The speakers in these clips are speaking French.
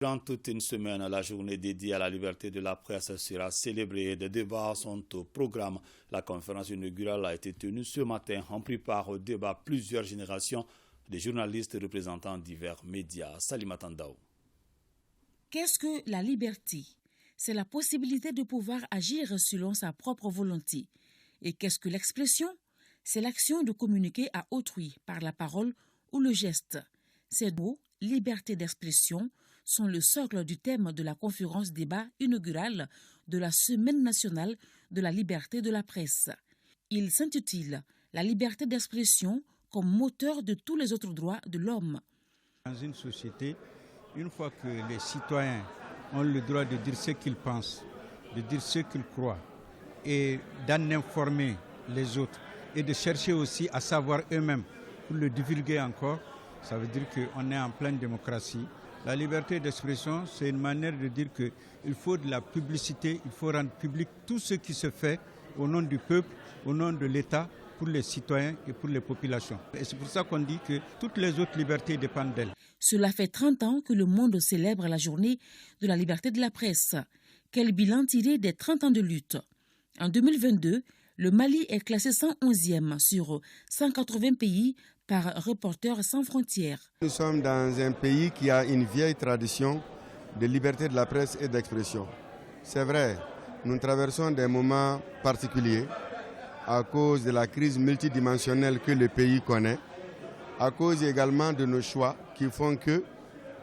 Durant toute une semaine, la journée dédiée à la liberté de la presse sera célébrée. Des débats sont au programme. La conférence inaugurale a été tenue ce matin. On prépare au débat plusieurs générations de journalistes représentant divers médias. Salima Tandao. Qu'est-ce que la liberté? C'est la possibilité de pouvoir agir selon sa propre volonté. Et qu'est-ce que l'expression? C'est l'action de communiquer à autrui par la parole ou le geste. Ces mots, liberté d'expression, sont le socle du thème de la conférence débat inaugurale de la Semaine nationale de la liberté de la presse. Il s'intitule « La liberté d'expression comme moteur de tous les autres droits de l'homme ». Dans une société, une fois que les citoyens ont le droit de dire ce qu'ils pensent, de dire ce qu'ils croient et d'en informer les autres et de chercher aussi à savoir eux-mêmes pour le divulguer encore, ça veut dire qu'on est en pleine démocratie. La liberté d'expression, c'est une manière de dire qu'il faut de la publicité, il faut rendre public tout ce qui se fait au nom du peuple, au nom de l'État, pour les citoyens et pour les populations. Et c'est pour ça qu'on dit que toutes les autres libertés dépendent d'elles. Cela fait 30 ans que le monde célèbre la journée de la liberté de la presse. Quel bilan tirer des 30 ans de lutte? En 2022, le Mali est classé 111e sur 180 pays par Reporters sans frontières. Nous sommes dans un pays qui a une vieille tradition de liberté de la presse et d'expression. C'est vrai, nous traversons des moments particuliers à cause de la crise multidimensionnelle que le pays connaît, à cause également de nos choix qui font que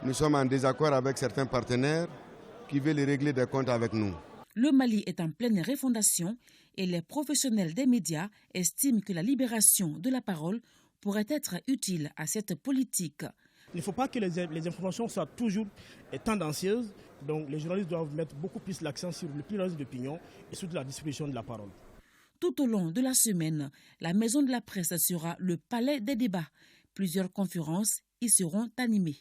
nous sommes en désaccord avec certains partenaires qui veulent régler des comptes avec nous. Le Mali est en pleine refondation et les professionnels des médias estiment que la libération de la parole pourrait être utile à cette politique. Il ne faut pas que les informations soient toujours tendancieuses, donc les journalistes doivent mettre beaucoup plus l'accent sur le pluralisme d'opinion et sur la distribution de la parole. Tout au long de la semaine, la Maison de la Presse sera le palais des débats. Plusieurs conférences y seront animées.